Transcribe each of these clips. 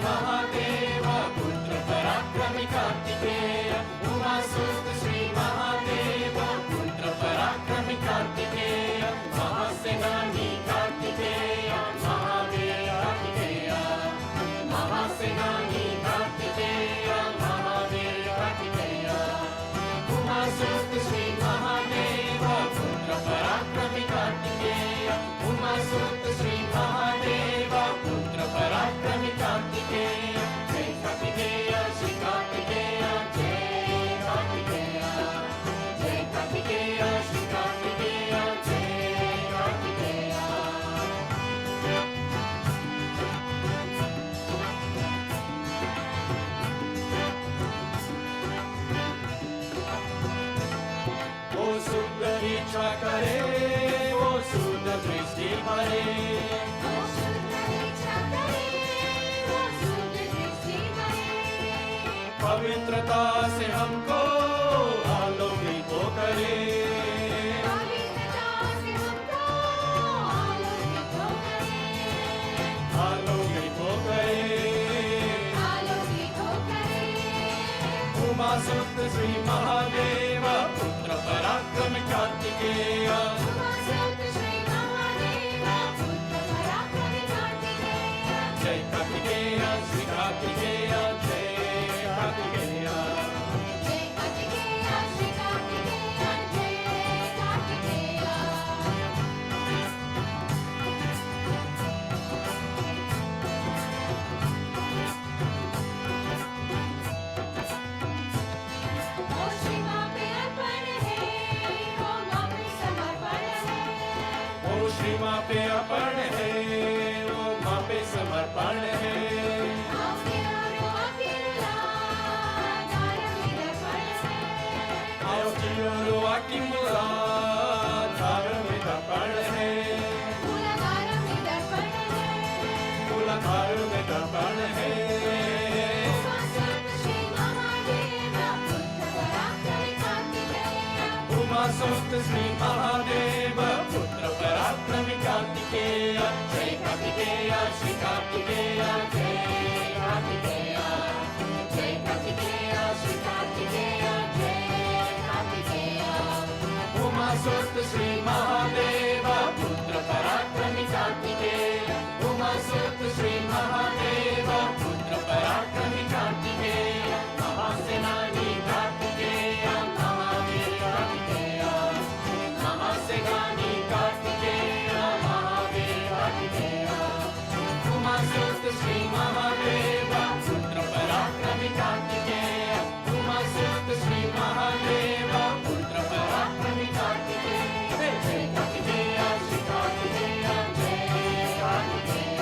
महादेव पुत्र पराक्रमी कार्तिकेय उमासुत श्री महादेव पुत्र पराक्रमी कार्तिकेय महासेनानी कार्तिकेय महावीर कार्तिकेय महासेनानी कार्तिकेय महावीर कार्तिकेय उमासुत श्री महादेव पुत्र पराक्रमी कार्तिकेय उमासुत श्री महादेव पुत्र पराक्रमी कार्तिकेय जय कार्तिकेय श्री कार्तिकेय जय कार्तिकेय जय कार्तिकेय श्री कार्तिकेय जय कार्तिकेय वो शुद्ध इच्छा करे वो शुद्ध दृष्टि भरे पवित्रता से हमको आलोकित हो करे आलोकित हो करे उमासुत श्री महादेव पुत्र पराक्रम कार्तिकेय जय कार्तिकेय श्री कार्तिकेय जय कार्तिकेय श्री माँ पे अर्पण है वो माँ पे समर्पण है आओ जियो आकी मुला धारण में दर्पण है मूलाधार में दर्पण है उमासुत श्री महादेव पुत्र पराक्रमी कार्तिकेय जय कार्तिकेय श्री कार्तिकेय जय कार्तिकेय जय कार्तिकेय श्री कार्तिकेय जय कार्तिकेय उमासुत श्री महादेव पुत्र पराक्रमी कार्तिकेय उमासुत श्री महादेव पुत्र पराक्रमी कार्तिकेय महासेनानी कार्तिकेय महावीर कार्तिकेय महासेनानी कार्तिकेय महावीर कार्तिकेय उमासुत श्री महादेव पुत्र पराक्रमी कार्तिकेय उमासुत श्री महादेव पुत्र पराक्रमी कार्तिकेय जय कार्तिकेय श्री कार्तिकेय जय कार्तिकेय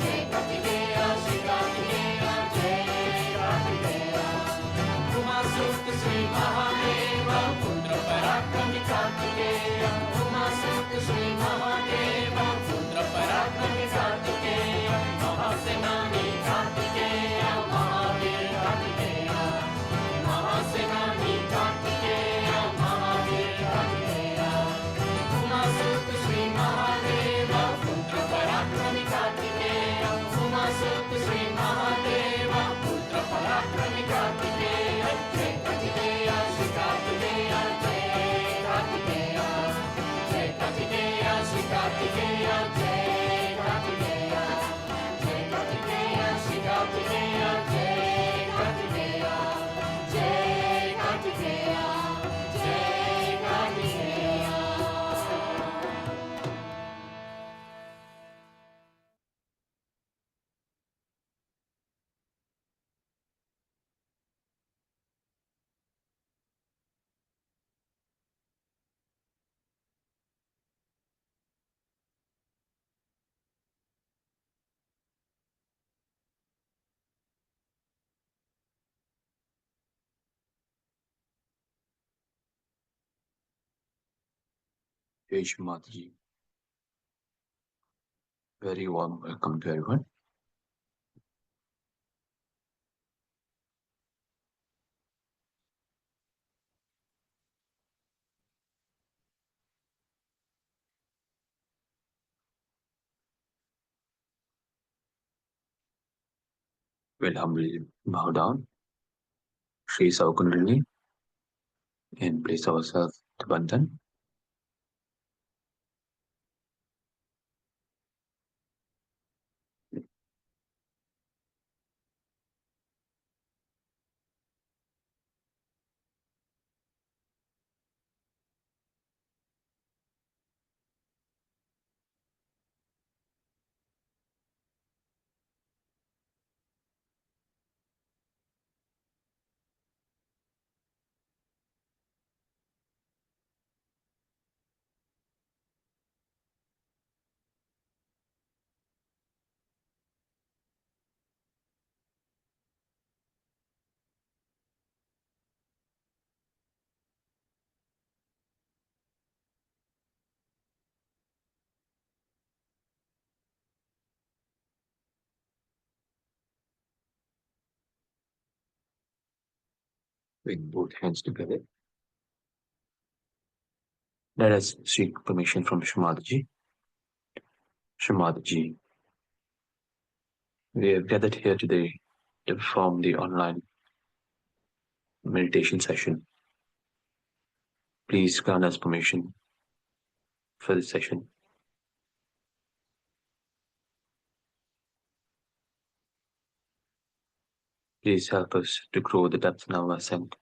जय कार्तिकेय श्री कार्तिकेय जय कार्तिकेय उमासुत श्री महादेव पुत्र पराक्रमी कार्तिकेय उमासुत श्री महादेव पुत्र पराक्रमी कार्तिकेय महासेनानी कार्तिकेय महावीर कार्तिकेय महासेनानी कार्तिकेय महावीर कार्तिकेय उमासुत श्री महादेव पुत्र पराक्रमी कार्तिकेय उमासुत श्री महादेव पुत्र पराक्रमी कार्तिकेय जय कार्तिकेय श्री कार्तिकेय जय कार्तिकेय जय कार्तिकेय श्री कार्तिकेय जय कार्तिकेय जय कार्तिकेय श्री कार्तिकेय जय कार्तिकेय जय कार्तिकेय जय Kartikeya Shri Mataji. Very warm welcome to everyone. We'll humbly bow down, raise our Kundalini, and place ourselves to Bandhan. With both hands together, let us seek permission from Shri Mataji. Shri Mataji, we have gathered here today to perform the online meditation session. Please grant us permission for this session. Please help us to grow the depth in our ascent,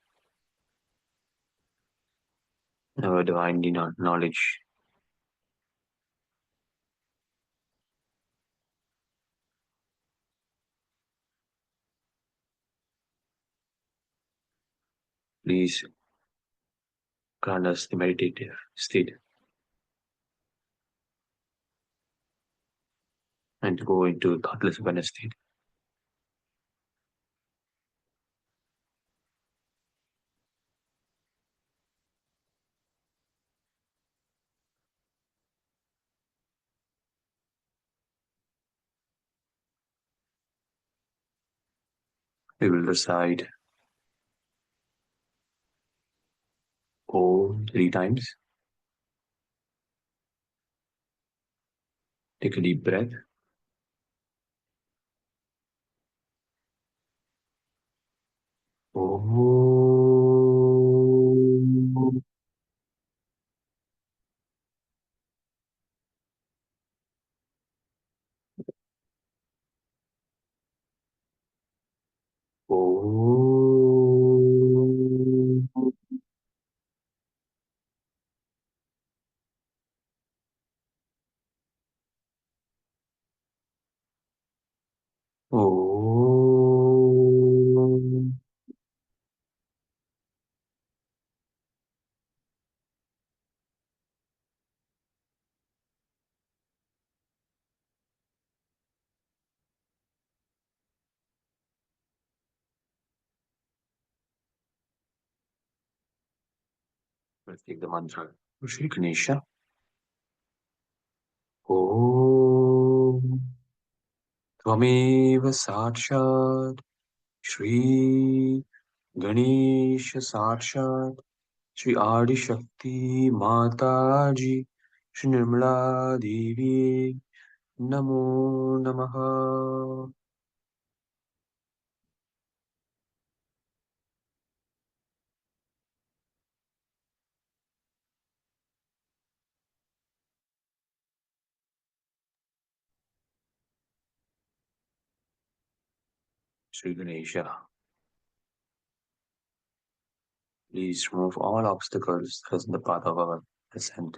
in our divine knowledge. Please grant us the meditative state and to go into thoughtless awareness state. We will recite Om 3 times. Take a deep breath. Om. Om. Om. Let's take the mantra. Shri Ganesha. Om. Tvameva Sakshat Shri Ganesha Sakshat Shri Adi Shakti Mataji Shri Nirmala Devi Namo Namaha. Shri Ganesha, please remove all obstacles that is in the path of our ascent.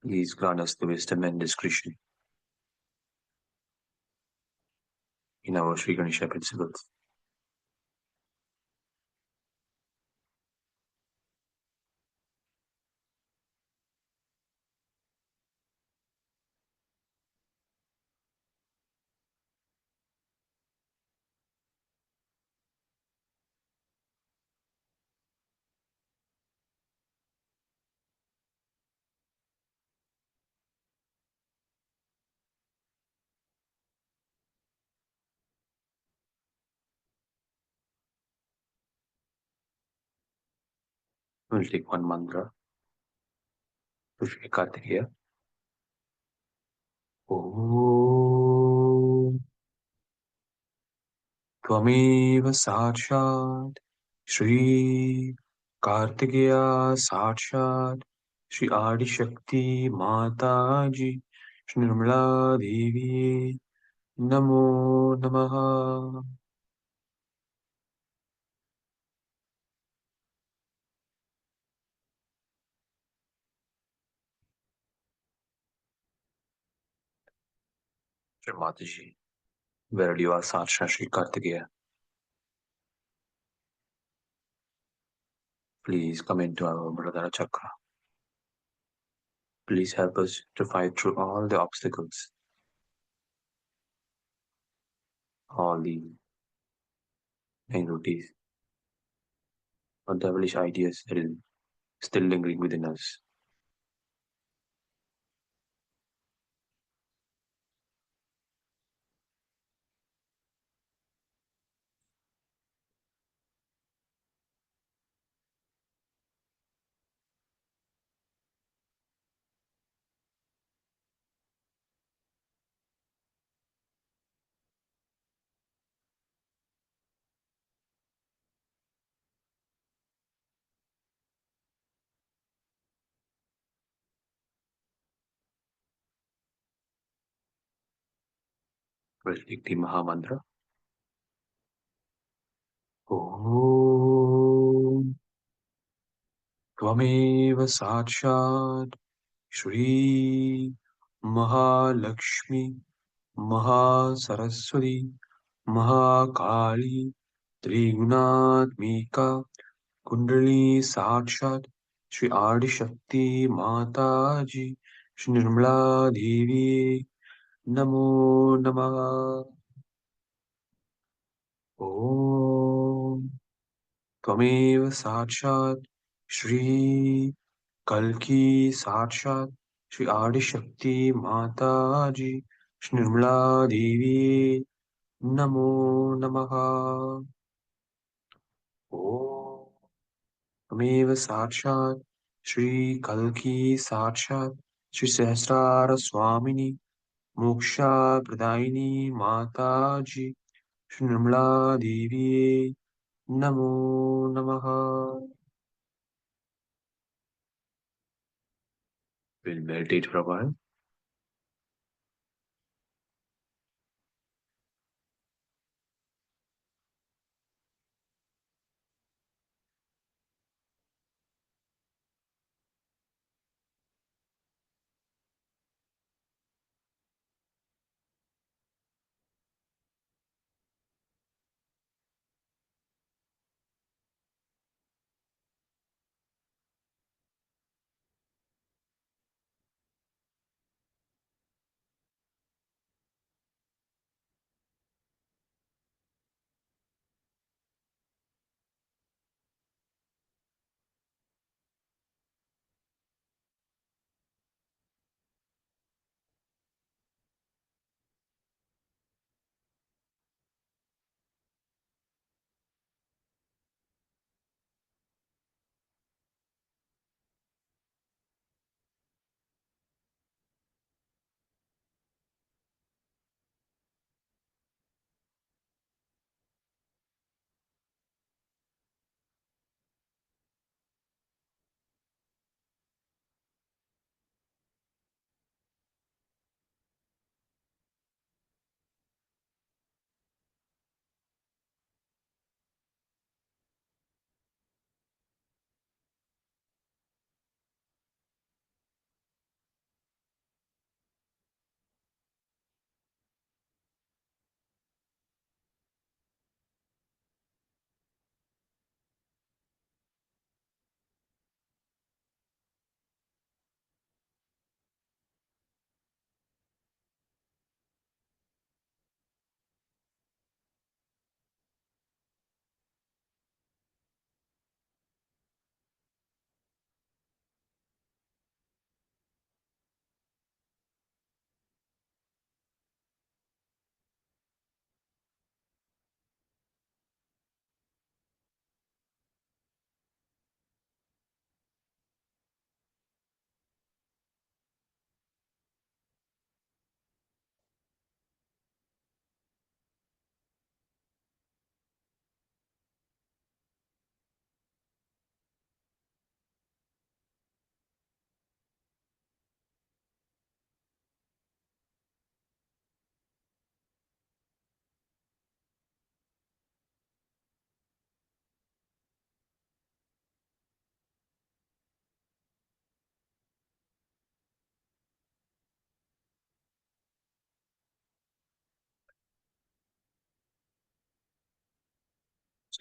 Please grant us the wisdom and discretion in our Shri Ganesha principles. We'll take one mantra to Shri Kartikeya. Om Tvameva Sakshat Shri Kartikeya Sakshat Shri Adi Shakti Mataji Shri Nirmala Devi Namo Namaha. Shri Mataji, where you are Sakshat Shri Kartikeya, please come into our Muladhara Chakra. Please help us to fight through all the obstacles, all the anxieties, or devilish ideas that is still lingering within us. We'll take the Maha Mantra. Om Tvameva Sakshat Shri Mahalakshmi Mahasaraswati Mahakali Trigunatmika Kundalini Sakshat Shri Adi Shakti Mataji Shri Nirmala Devi Namo Namaha. Om Tvameva Sakshat Shri Kalki Sakshat Shri Adi Shakti Mataji Shri Nirmala Devi Namo Namaha. Om Tvameva Sakshat Shri Kalki Sakshat Shri Sahasrara Swamini Moksha Pradaini Mataji Shri Nirmala Devi Namo Namaha. We'll meditate for a while.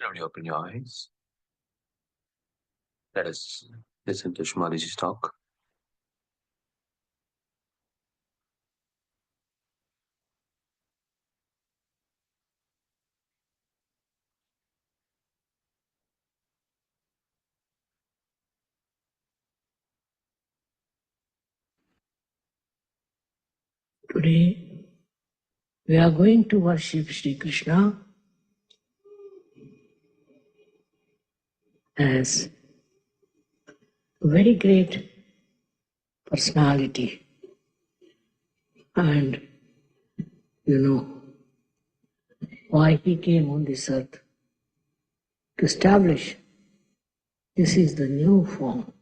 Slowly open your eyes. Let us listen to Shri Mataji's talk. Today, we are going to worship Sri Krishna as a very great personality. And you know why he came on this earth to establish this is the new form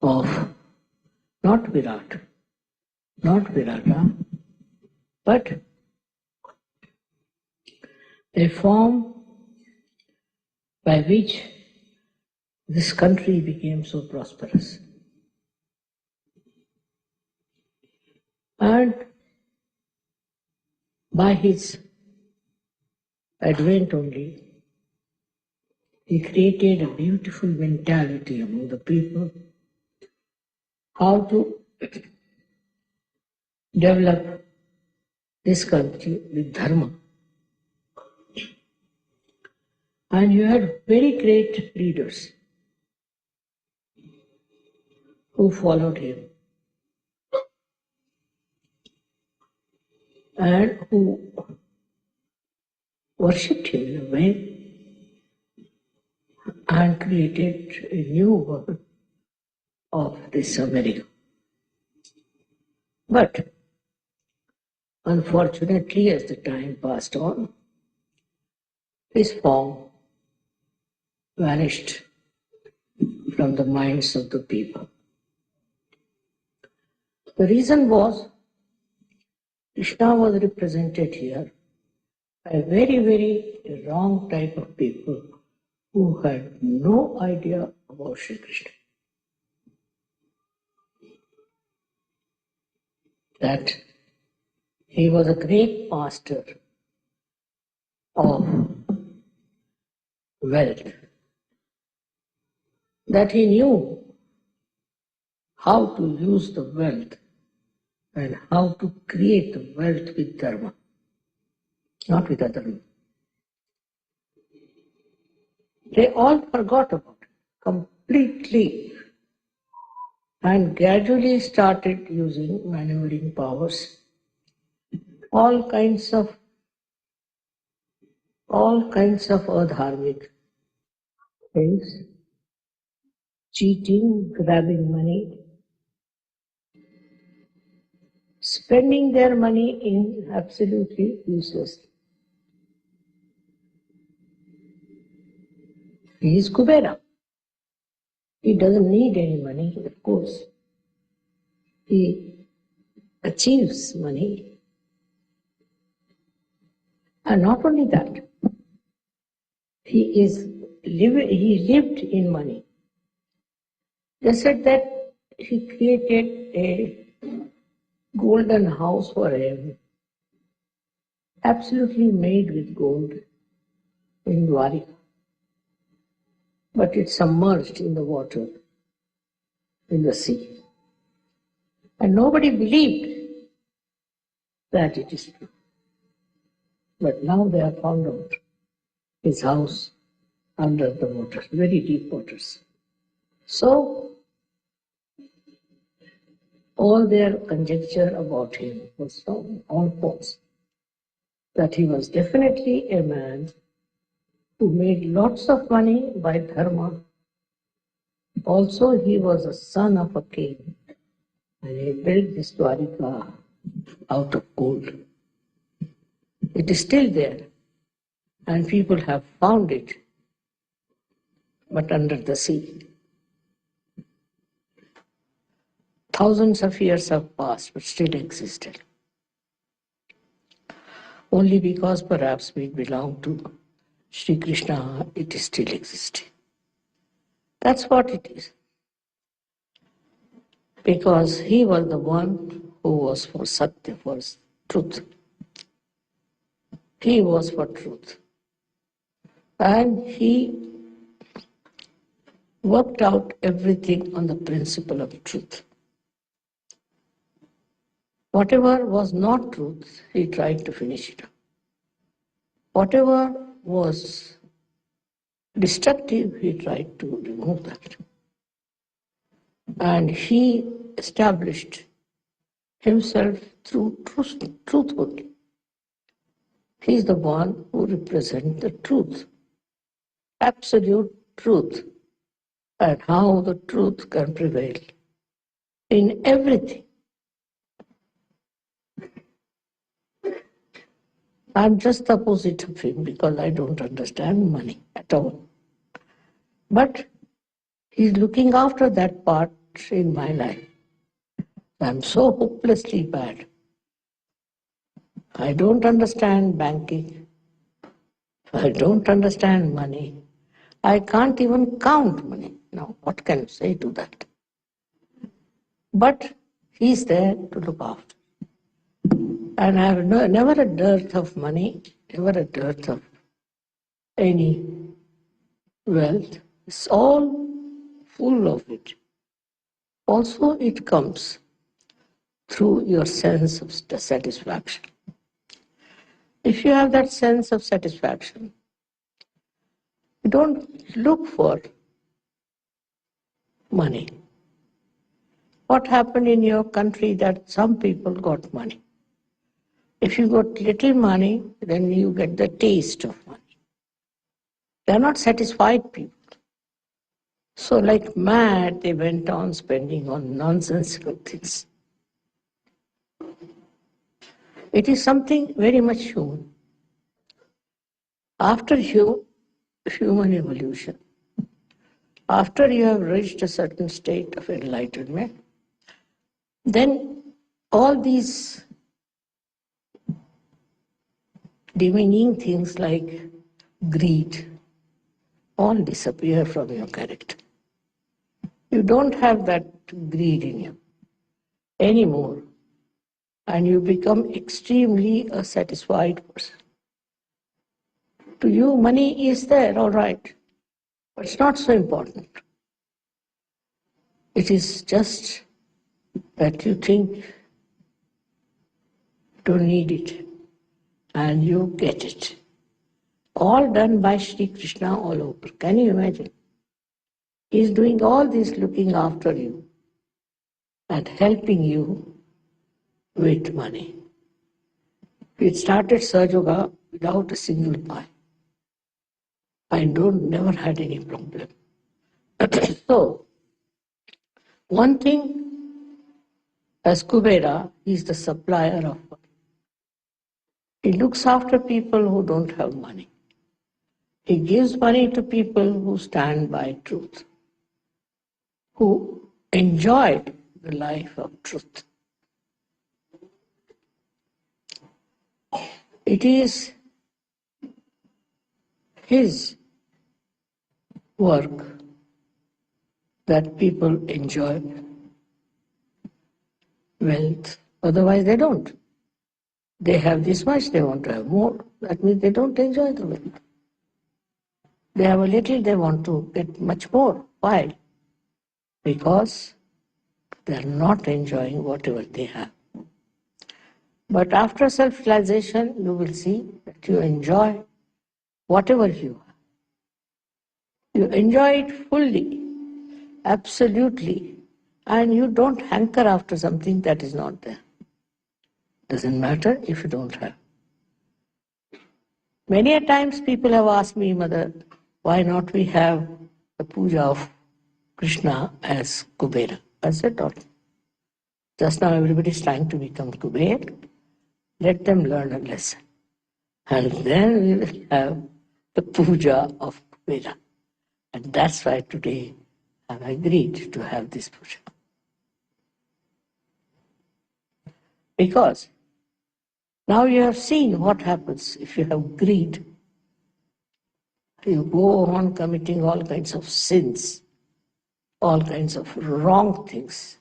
of not Virat, not Virata, but a form by which this country became so prosperous. And by his advent only, he created a beautiful mentality among the people, how to develop this country with dharma. And you had very great leaders who followed him and who worshipped him in a way and created a new world of this America. But unfortunately, as the time passed on, his form vanished from the minds of the people. The reason was Krishna was represented here by a very, very wrong type of people who had no idea about Sri Krishna. That he was a great master of wealth, that he knew how to use the wealth and how to create the wealth with dharma, not with adharma. They all forgot about it completely and gradually started using maneuvering powers, all kinds of adharmic things, cheating, grabbing money, spending their money in absolutely useless. He is Kubera. He doesn't need any money, of course. He achieves money. And not only that, he lived in money. They said that he created a golden house for him, absolutely made with gold in Dwarika. But it's submerged in the water, in the sea. And nobody believed that it is true. But now they have found out his house under the waters, very deep waters. So, all their conjecture about him was all false. That he was definitely a man who made lots of money by dharma. Also, he was a son of a king, and he built this Dwarika out of gold. It is still there, and people have found it, but under the sea. Thousands of years have passed, but still existed. Only because perhaps we belong to Sri Krishna, it is still existing. That's what it is. Because he was the one who was for Satya, for truth. He was for truth. And he worked out everything on the principle of truth. Whatever was not truth, he tried to finish it up. Whatever was destructive, he tried to remove that. And he established himself through truth only. He is the one who represents the truth, absolute truth, and how the truth can prevail in everything. I'm just the opposite of him because I don't understand money at all. But he's looking after that part in my life. I'm so hopelessly bad. I don't understand banking. I don't understand money. I can't even count money. Now, what can you say to that? But he's there to look after. And I have never a dearth of money, never a dearth of any wealth. It's all full of it. Also, it comes through your sense of satisfaction. If you have that sense of satisfaction, you don't look for money. What happened in your country that some people got money? If you got little money, then you get the taste of money. They are not satisfied people. So like mad, they went on spending on nonsensical things. It is something very much human. After human evolution, after you have reached a certain state of enlightenment, then all these demeaning things like greed all disappear from your character. You don't have that greed in you anymore, and you become extremely a satisfied person. To you, money is there, all right, but it's not so important. It is just that you think you don't need it, and you get it. All done by Shri Krishna all over. Can you imagine? He is doing all this, looking after you and helping you with money. We started Sahaja Yoga without a single pie. I never had any problem. So, one thing, as Kubera, he is the supplier of money. He looks after people who don't have money. He gives money to people who stand by truth, who enjoy the life of truth. It is his work that people enjoy wealth, otherwise they don't. They have this much, they want to have more. That means they don't enjoy the wealth. They have a little, they want to get much more. Why? Because they are not enjoying whatever they have. But after self-realization, you will see that you enjoy whatever you have. You enjoy it fully, absolutely, and you don't hanker after something that is not there. Doesn't matter if you don't have. Many a times people have asked me, Mother, why not we have the puja of Krishna as Kubera? I said, no. Just now everybody is trying to become Kuber. Let them learn a lesson. And then we will have the puja of Kubera. And that's why today I've agreed to have this puja. Because now you have seen what happens if you have greed. You go on committing all kinds of sins, all kinds of wrong things,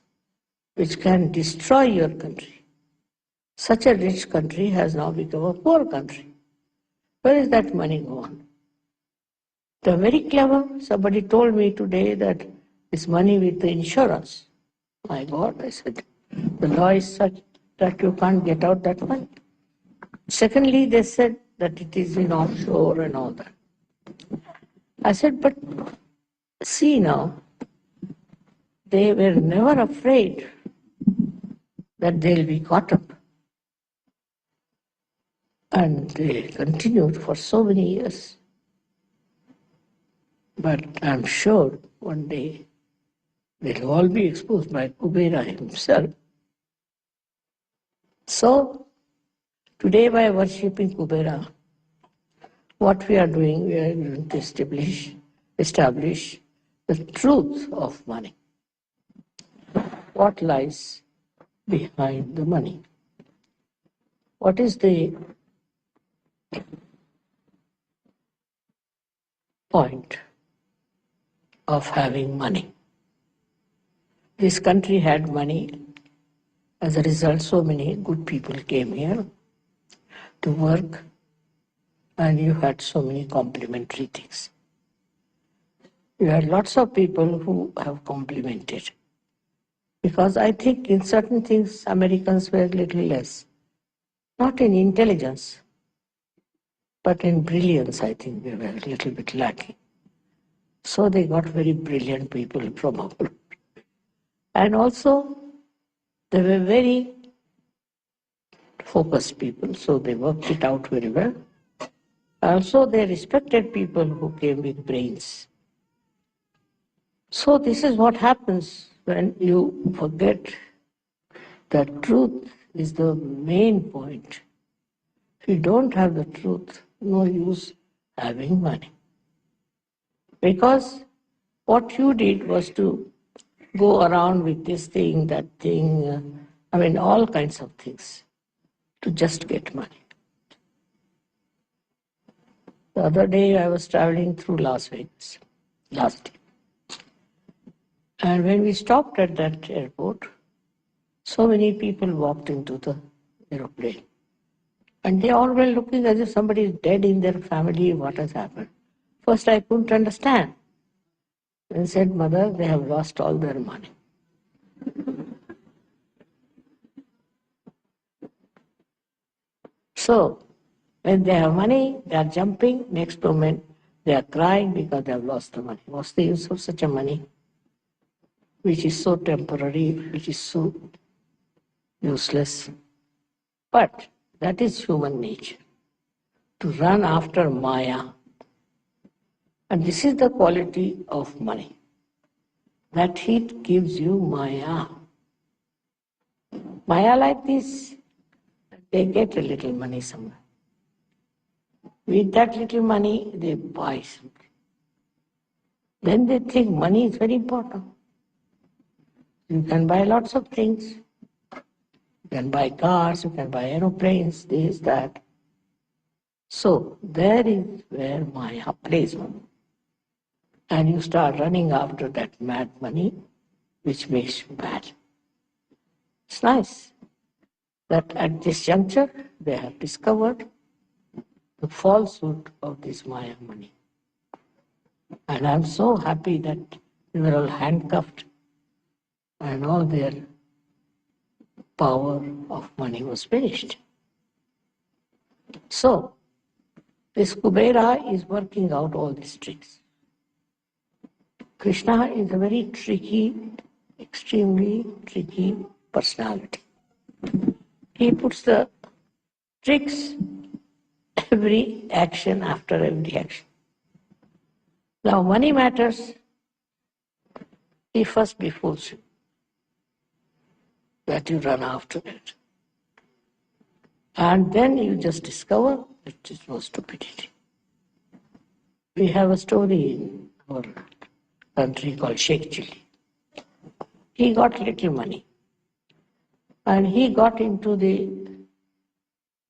which can destroy your country. Such a rich country has now become a poor country. Where is that money gone? They're very clever. Somebody told me today that it's money with the insurance. My God, I said, the law is such that you can't get out that money. Secondly, they said that it is in offshore and all that. I said, but see now, they were never afraid that they'll be caught up. And they continued for so many years. But I'm sure one day they'll all be exposed by Kubera himself. So, today by worshipping Kubera, what we are doing, we are going to establish the truth of money. What lies behind the money? What is the point of having money? This country had money. As a result, so many good people came here to work, and you had so many complementary things. You had lots of people who have complimented. Because I think in certain things Americans were a little less. Not in intelligence, but in brilliance, I think they were a little bit lacking. So they got very brilliant people from abroad. And also, they were very focused people, so they worked it out very well. Also, they respected people who came with brains. So this is what happens when you forget that truth is the main point. If you don't have the truth, no use having money. Because what you did was to go around with this thing, that thing, all kinds of things, to just get money. The other day I was traveling through Las Vegas, last year. And when we stopped at that airport, so many people walked into the aeroplane. And they all were looking as if somebody is dead in their family, what has happened. First I couldn't understand. Then said, Mother, they have lost all their money. So, when they have money, they are jumping. Next moment, they are crying because they have lost the money. What's the use of such a money, which is so temporary, which is so useless? But that is human nature, to run after Maya. And this is the quality of money, that it gives you Maya. Maya like this, they get a little money somewhere. With that little money, they buy something. Then they think money is very important. You can buy lots of things. You can buy cars, you can buy aeroplanes, this, that. So there is where Maya plays on. And you start running after that mad money, which makes you bad. It's nice that at this juncture they have discovered the falsehood of this Maya money. And I'm so happy that they were all handcuffed and all their power of money was finished. So, this Kubera is working out all these tricks. Krishna is a very tricky, extremely tricky personality. He puts the tricks every action after every action. Now, money matters, he first befools you, that you run after it. And then you just discover that it was stupidity. We have a story in our country called Sheikh Chili. He got little money. And he got into the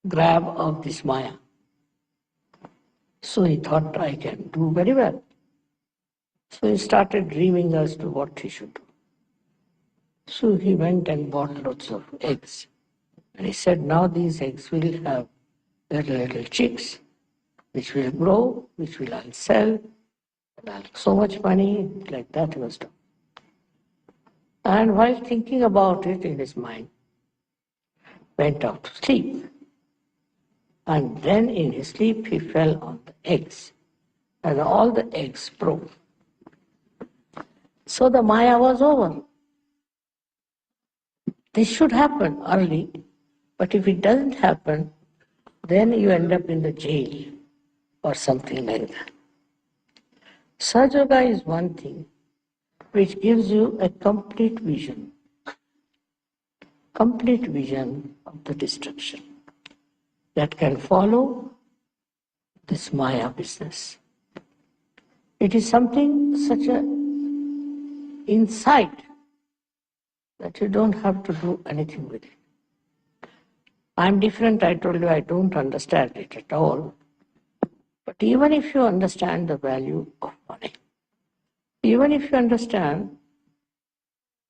grab of this Maya. So he thought, I can do very well. So he started dreaming as to what he should do. So he went and bought lots of eggs. And he said, now these eggs will have little chicks, which will grow, which will I'll sell, So much money, like that he was doing. And while thinking about it in his mind, went off to sleep. And then in his sleep he fell on the eggs. And all the eggs broke. So the Maya was over. This should happen early, but if it doesn't happen, then you end up in the jail or something like that. Sahaja Yoga is one thing which gives you a complete vision of the destruction that can follow this Maya business. It is something such a insight that you don't have to do anything with it. I'm different, I told you, I don't understand it at all. But even if you understand the value of money, even if you understand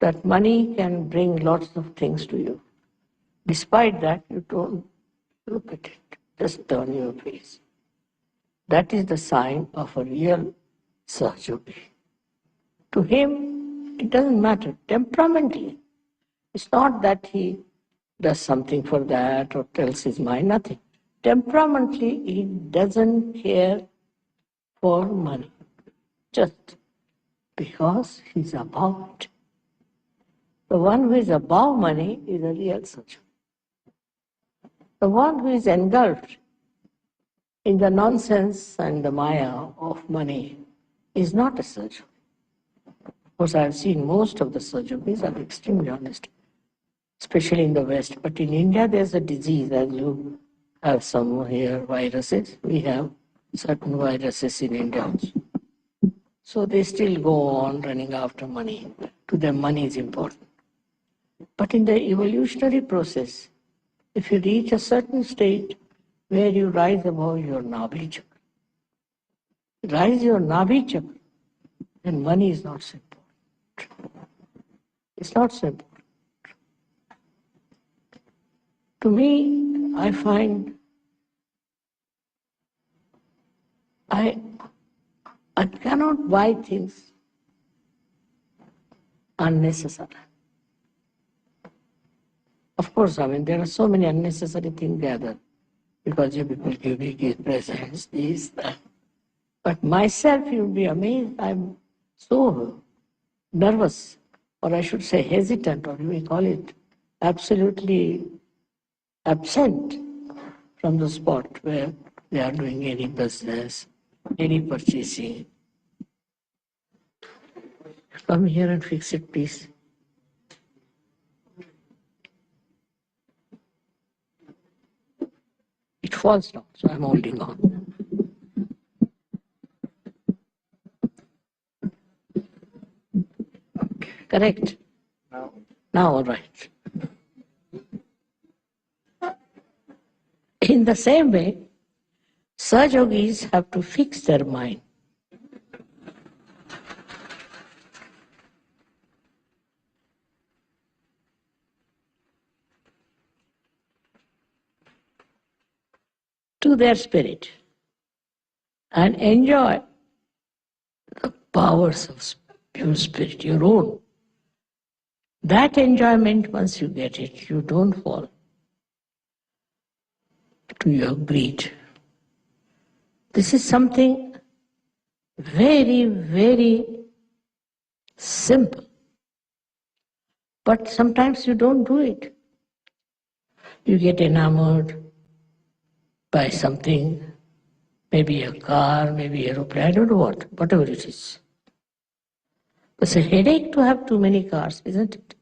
that money can bring lots of things to you, despite that you don't look at it, just turn your face. That is the sign of a real Sahaja Yogi. To him, it doesn't matter temperamentally. It's not that he does something for that or tells his mind, nothing. Temperamentally, he doesn't care for money, just because he's above it. The one who is above money is a real Sahaja. The one who is engulfed in the nonsense and the Maya of money is not a Sahaja. Of course, I have seen most of the Sahaja Yogis are extremely honest, especially in the West. But in India, there's a disease, as you have some here viruses. We have certain viruses in India also. So they still go on running after money. To them, money is important. But in the evolutionary process, if you reach a certain state where you rise above your Nabhi chakra, rise your Nabhi chakra, then money is not so important. It's not so important. To me, I find I cannot buy things unnecessary. Of course, there are so many unnecessary things gathered because you people give me gift presents, this, that. But myself, you'll be amazed, I'm so nervous, or I should say hesitant, or you may call it absolutely absent from the spot where they are doing any business, any purchasing. Come here and fix it, please. It falls down, so I'm holding on. Okay, correct? Now, all right. In the same way, Sahaja Yogis have to fix their mind. To their spirit and enjoy the powers of pure spirit, your own. That enjoyment, once you get it, you don't fall to your greed. This is something very, very simple. But sometimes you don't do it. You get enamored by something, maybe a car, maybe an aeroplane, I don't know what, whatever it is. It's a headache to have too many cars, isn't it?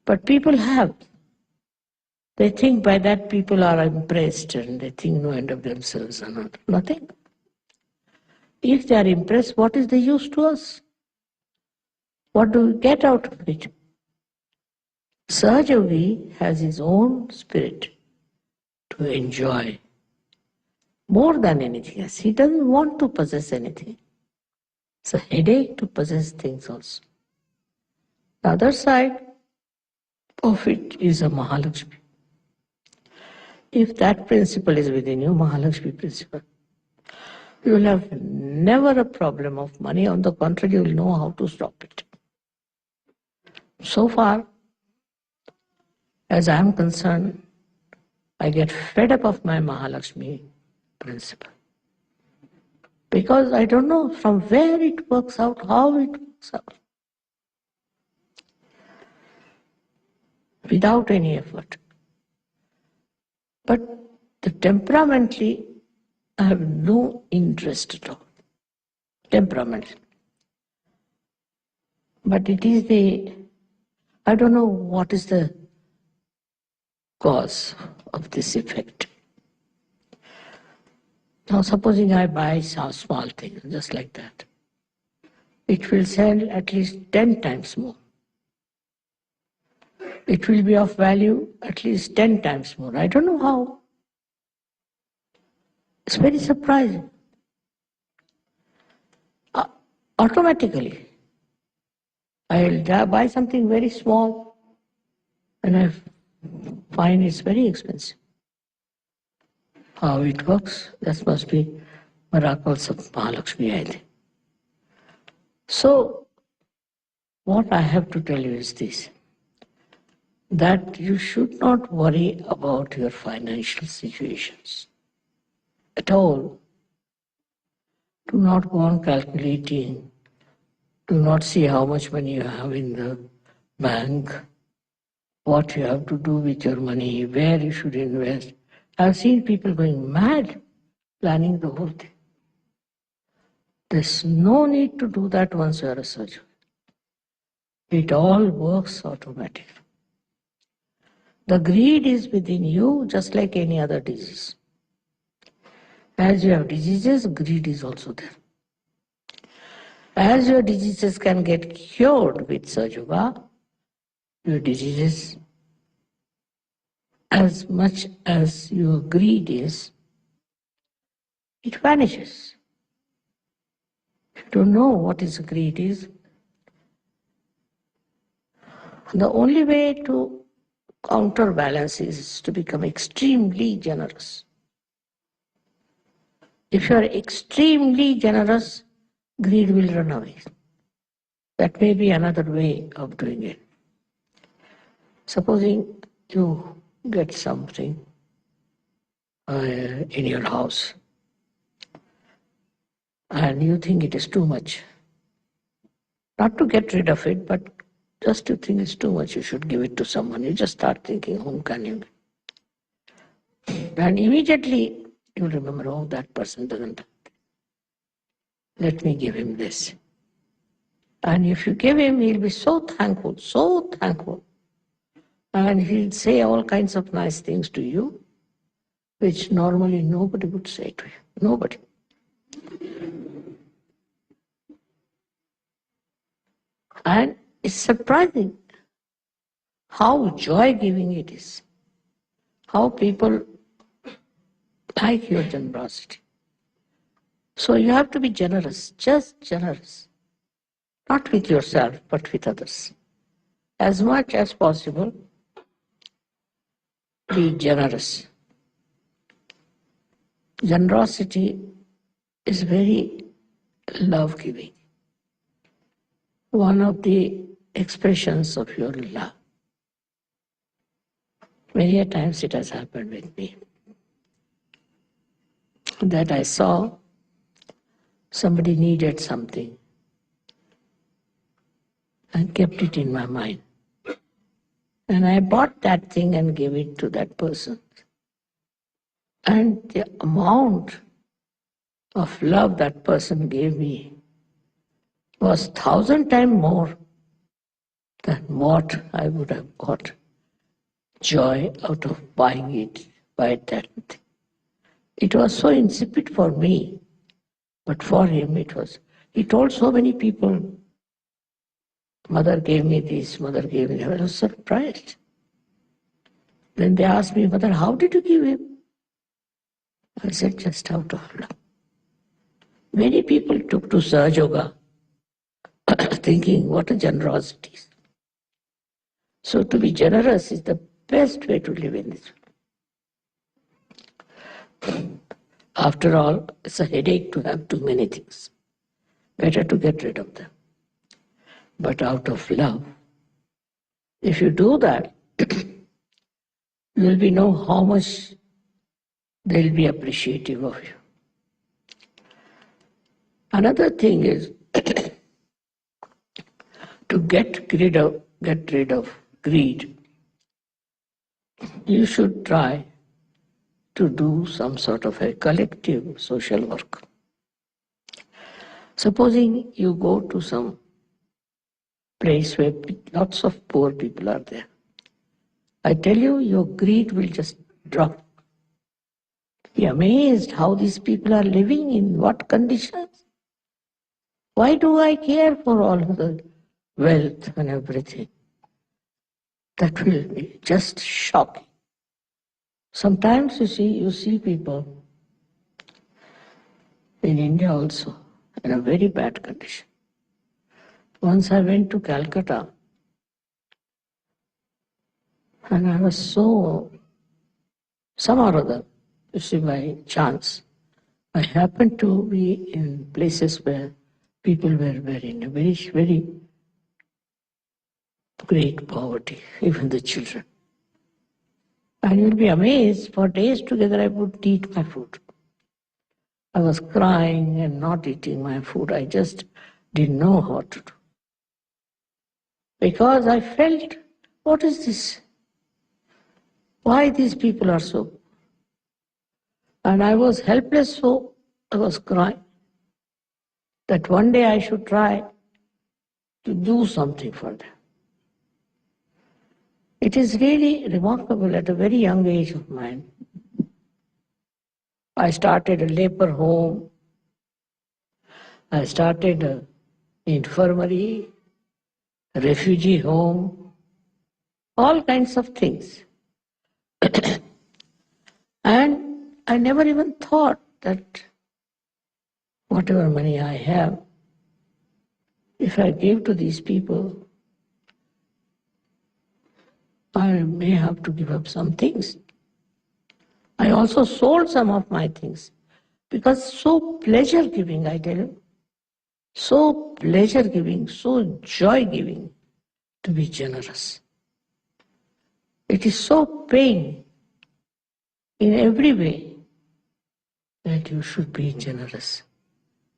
But people have. They think by that people are impressed and they think no end of themselves are not. Nothing. If they are impressed, what is the use to us? What do we get out of it? Sahaja Yogi has his own spirit to enjoy more than anything else. He doesn't want to possess anything. It's a headache to possess things also. The other side of it is a Mahalakshmi. If that principle is within you, Mahalakshmi principle, you will have never a problem of money. On the contrary, you will know how to stop it. So far, as I am concerned, I get fed up of my Mahalakshmi principle. Because I don't know from where it works out, how it works out. Without any effort. But temperamentally, I have no interest at all. Temperament. But it is I don't know what is the cause of this effect. Now supposing I buy a small thing, just like that. It will sell at least 10 times more. It will be of value at least 10 times more. I don't know how. It's very surprising. Automatically, I'll buy something very small and I find it's very expensive. How it works, that must be miracles of Mahalakshmi, I think. So, what I have to tell you is this, that you should not worry about your financial situations at all. Do not go on calculating. Do not see how much money you have in the bank, what you have to do with your money, where you should invest. I've seen people going mad planning the whole thing. There's no need to do that once you are a surgeon. It all works automatically. The greed is within you just like any other disease. As you have diseases, greed is also there. As your diseases can get cured with Sahaja Yoga, your diseases, as much as your greed is, it vanishes. If you don't know what is greed is, the only way to counterbalance is to become extremely generous. If you are extremely generous, greed will run away. That may be another way of doing it. Supposing you get something in your house and you think it is too much. Not to get rid of it, but just to think it's too much, you should give it to someone. You just start thinking, whom can you give? And immediately you remember, oh, that person doesn't. Let me give him this. And if you give him, he'll be so thankful, so thankful. And he'll say all kinds of nice things to you, which normally nobody would say to you. Nobody. And it's surprising how joy-giving it is. How people like your generosity. So you have to be generous, just generous. Not with yourself, but with others. As much as possible, be generous. Generosity is very love-giving. One of the expressions of your love. Many a times it has happened with me. That I saw somebody needed something and kept it in my mind. And I bought that thing and gave it to that person. And the amount of love that person gave me was 1,000 times more than what I would have got joy out of buying it, by that thing. It was so insipid for me, but for him it was. He told so many people, mother gave me this, mother gave me that. I was surprised. Then they asked me, mother, how did you give him? I said, just out of love. Many people took to Sahaja Yoga thinking, what a generosity. So to be generous is the best way to live in this world. After all, it's a headache to have too many things. Better to get rid of them. But out of love, if you do that, you will be know how much they'll be appreciative of you. Another thing is to get rid of greed. You should try to do some sort of a collective social work. Supposing you go to some place where lots of poor people are there. I tell you, your greed will just drop. Be amazed how these people are living, in what conditions. Why do I care for all the wealth and everything? That will be just shocking. Sometimes you see people in India also in a very bad condition. Once I went to Calcutta and I was some or other, you see, by chance, I happened to be in places where people were in a very, very great poverty, even the children. And you'll be amazed, for days together I wouldn't eat my food. I was crying and not eating my food. I just didn't know how to do. Because I felt, what is this? Why these people are so? And I was helpless, so I was crying. That one day I should try to do something for them. It is really remarkable at a very young age of mine. I started a leper home. I started an infirmary, a refugee home, all kinds of things. And I never even thought that whatever money I have, if I give to these people, I may have to give up some things. I also sold some of my things because so pleasure giving, I tell you, so pleasure giving, so joy giving to be generous. It is so pain in every way that you should be generous.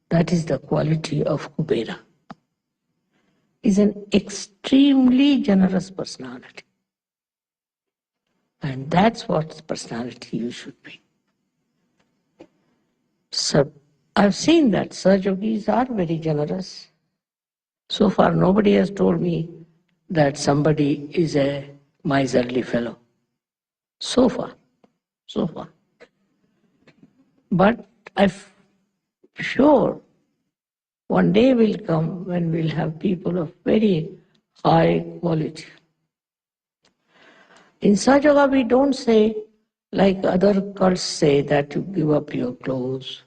That is the quality of Kubera. He is an extremely generous personality. And that's what personality you should be. So I've seen that Sahajogis are very generous. So far nobody has told me that somebody is a miserly fellow. So far. But I'm sure one day will come when we'll have people of very high quality. In Sahaja Yoga we don't say, like other cults say, that you give up your clothes,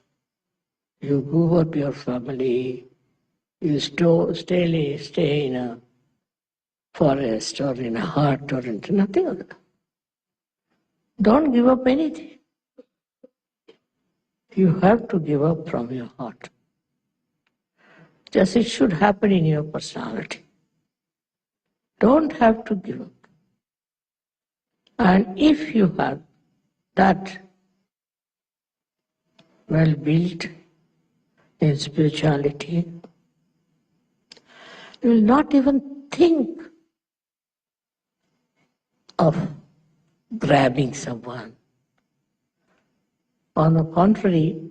you give up your family, you stay in a forest or in a hut or into nothing of that. Don't give up anything. You have to give up from your heart. Just it should happen in your personality. Don't have to give up. And if you have that well built in spirituality, you will not even think of grabbing someone. On the contrary,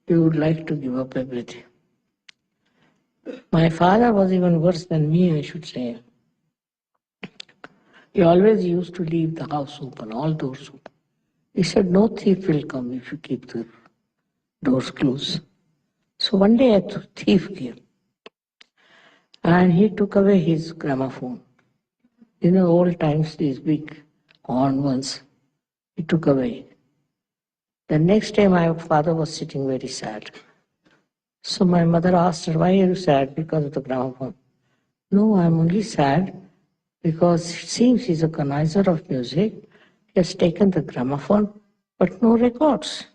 you would like to give up everything. My father was even worse than me, I should say. He always used to leave the house open, all doors open. He said, no thief will come if you keep the doors closed. So one day a thief came and he took away his gramophone. In the old times, these big horn ones, he took away. The next day my father was sitting very sad. So my mother asked her, why are you sad? Because of the gramophone. No, I'm only sad because it seems he's a connoisseur of music. He has taken the gramophone but no records.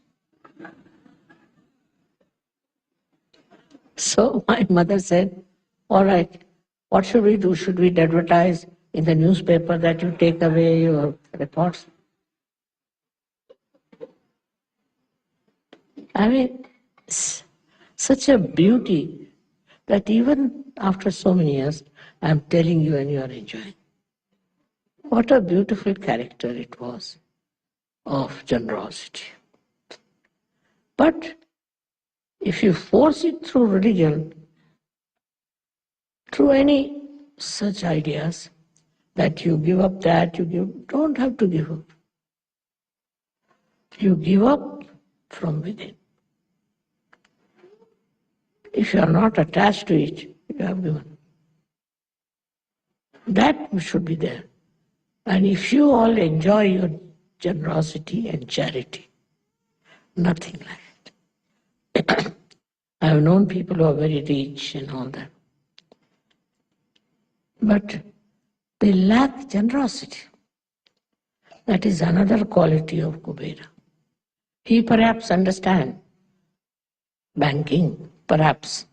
So my mother said, all right, what should we do? Should we advertise in the newspaper that you take away your reports? I mean, such a beauty that even after so many years, I'm telling you and you are enjoying. What a beautiful character it was of generosity. But if you force it through religion, through any such ideas, that you give up that, don't have to give up. You give up from within. If you are not attached to it, you have given. That should be there. And if you all enjoy your generosity and charity, nothing like it. I have known people who are very rich and all that. But they lack generosity. That is another quality of Kubera. He perhaps understands banking, perhaps.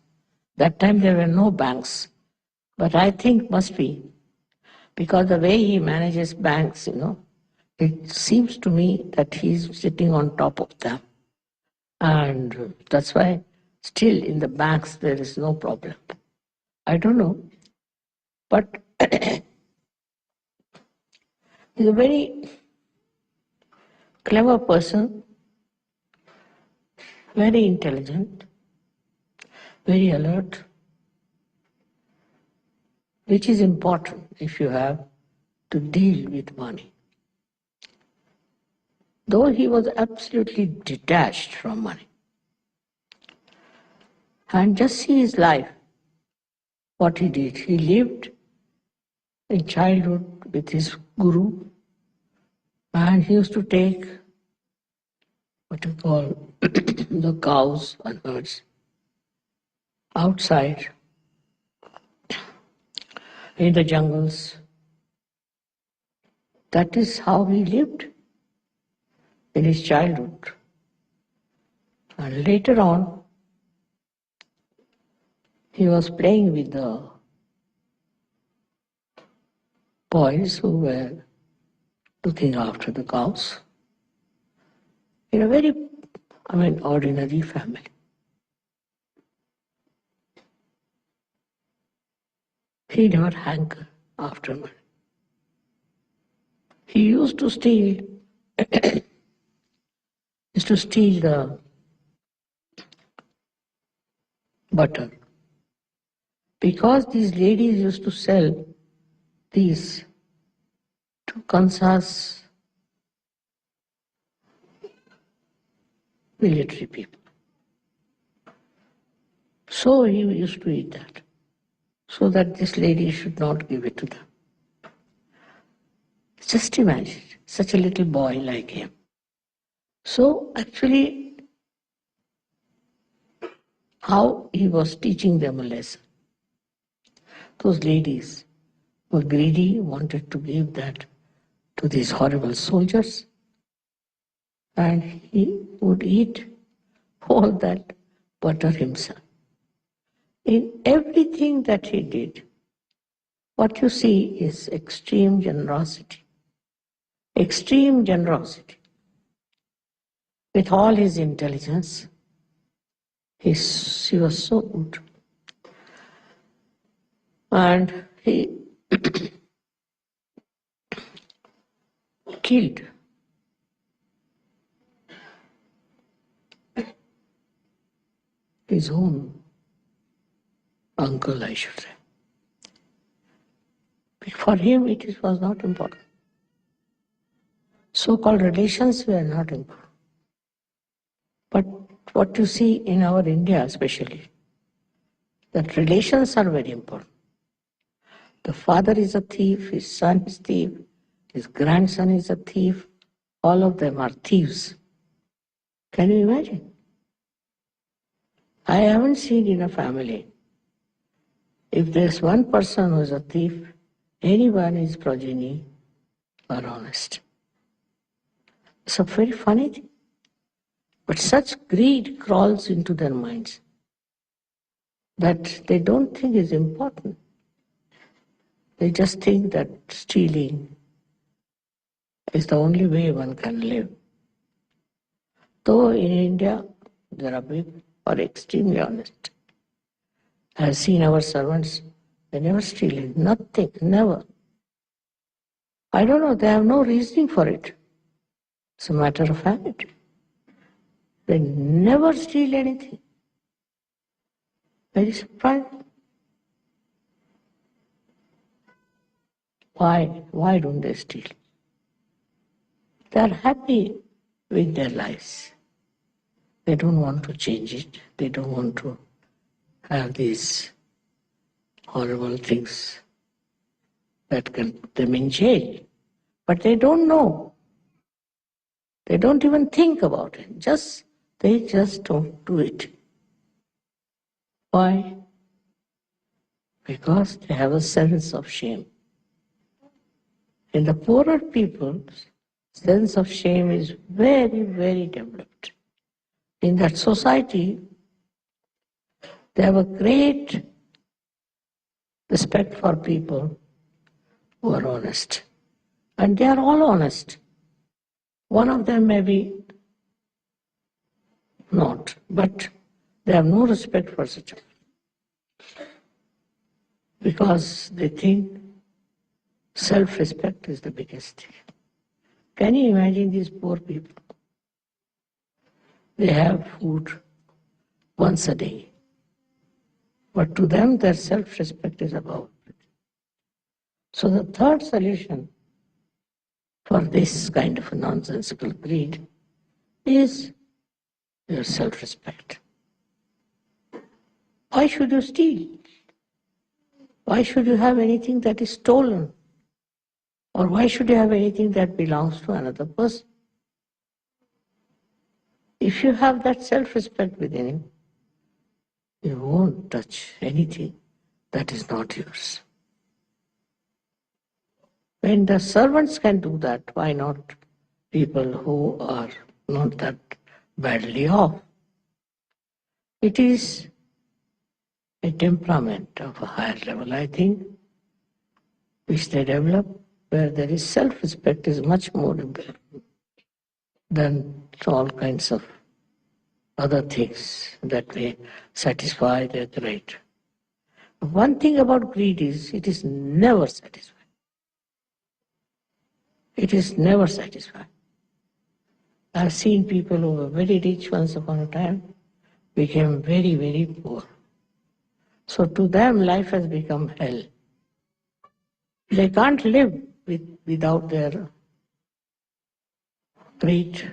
That time there were no banks. But I think must be, because the way he manages banks, it seems to me that he's sitting on top of them. And that's why still in the banks there is no problem. I don't know. But he's a very clever person, very intelligent, very alert, which is important if you have to deal with money. Though he was absolutely detached from money. And just see his life, what he did. He lived in childhood with his guru, and he used to take what you call the cows and herds outside in the jungles. That is how he lived in his childhood. And later on, he was playing with the boys who were looking after the cows in a very, ordinary family. He never hankered after money. He used to steal the butter. Because these ladies used to sell these to Kansas military people. So he used to eat that, so that this lady should not give it to them. Just imagine, such a little boy like him. So actually, how he was teaching them a lesson. Those ladies were greedy, wanted to give that to these horrible soldiers, and he would eat all that butter himself. In everything that he did, what you see is extreme generosity. Extreme generosity. With all his intelligence, he was so good. And he killed his own uncle, I should say. For him, it was not important. So-called relations were not important. But what you see in our India especially, that relations are very important. The father is a thief, his son is a thief, his grandson is a thief, all of them are thieves. Can you imagine? I haven't seen in a family, if there's one person who is a thief, anyone is progeny are honest. It's a very funny thing. But such greed crawls into their minds that they don't think is important. They just think that stealing is the only way one can live. Though in India, there are people who are extremely honest. I have seen our servants, they never steal nothing, never. I don't know, they have no reasoning for it. It's a matter of habit. They never steal anything. Very surprising. Why? Why don't they steal? They are happy with their lives. They don't want to change it. They don't want to have these horrible things that can put them in jail. But they don't know. They don't even think about it. They just don't do it. Why? Because they have a sense of shame. In the poorer people, sense of shame is very, very developed. In that society, they have a great respect for people who are honest. And they are all honest. One of them may be not, but they have no respect for such a person. Because they think self-respect is the biggest thing. Can you imagine these poor people? They have food once a day. But to them, their self-respect is above everything. So the third solution for this kind of a nonsensical greed is your self-respect. Why should you steal? Why should you have anything that is stolen? Or why should you have anything that belongs to another person? If you have that self-respect within you, you won't touch anything that is not yours. When the servants can do that, why not people who are not that badly off? It is a temperament of a higher level, I think, which they develop, where there is self-respect is much more important than all kinds of other things that may satisfy their greed. One thing about greed is it is never satisfied. It is never satisfied. I've seen people who were very rich once upon a time became very, very poor. So to them life has become hell. They can't live without their great,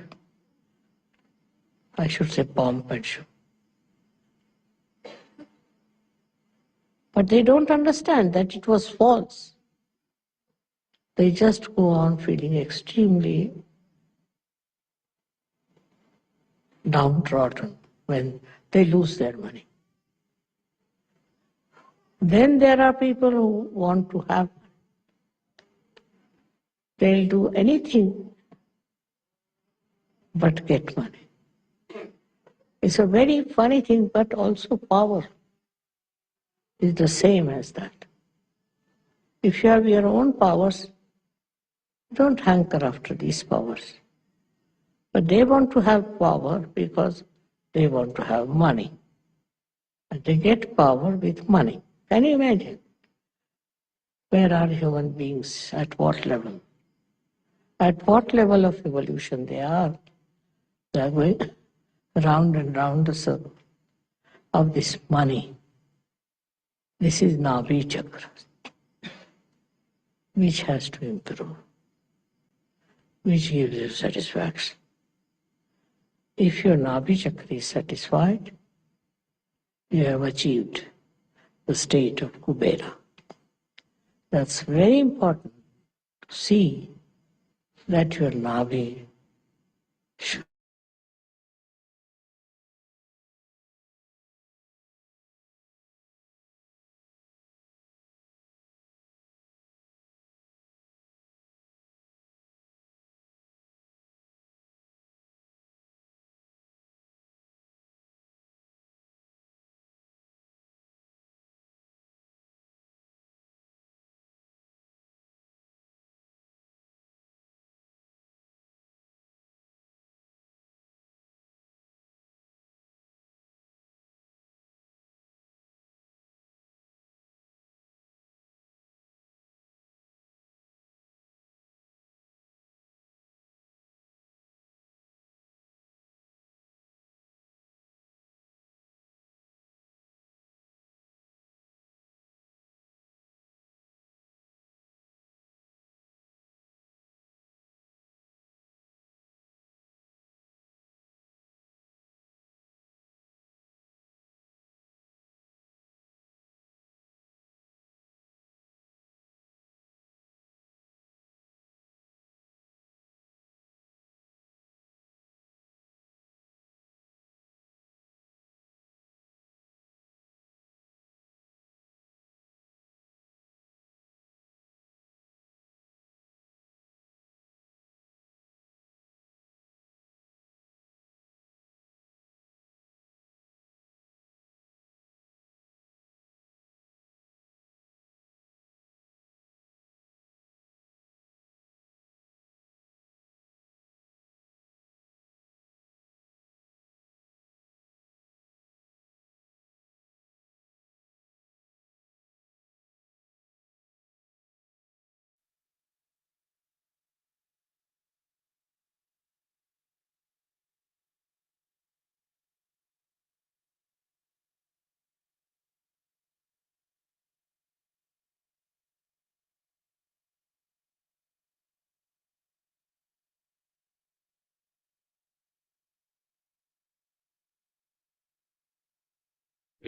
I should say, pomp and show. But they don't understand that it was false. They just go on feeling extremely downtrodden when they lose their money. Then there are people who want to have money. They'll do anything but get money. It's a very funny thing, but also power is the same as that. If you have your own powers, don't hanker after these powers. But they want to have power because they want to have money. And they get power with money. Can you imagine? Where are human beings? At what level? At what level of evolution they are? They are going round and round the circle of this money. This is Navi Chakra, which has to improve, which gives you satisfaction. If your Navi Chakra is satisfied, you have achieved the state of Kubera. That's very important to see that your Navi should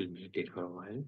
We'll meditate for a while.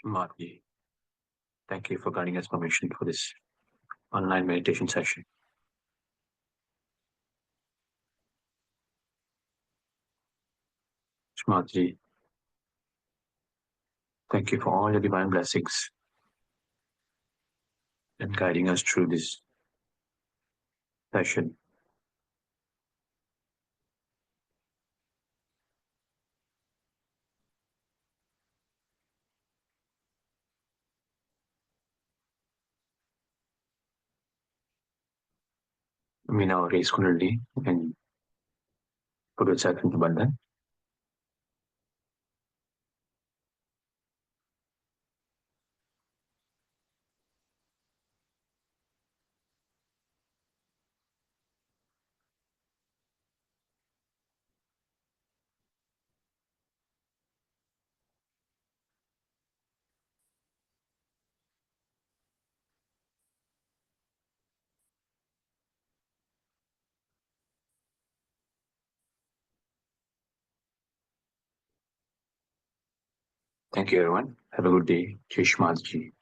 Mataji, thank you for granting us permission for this online meditation session. Mataji, thank you for all your divine blessings and guiding us through this session. We now raise Kundalini and put yourself into Bandhan. Thank you, everyone. Have a good day. Shri Mataji.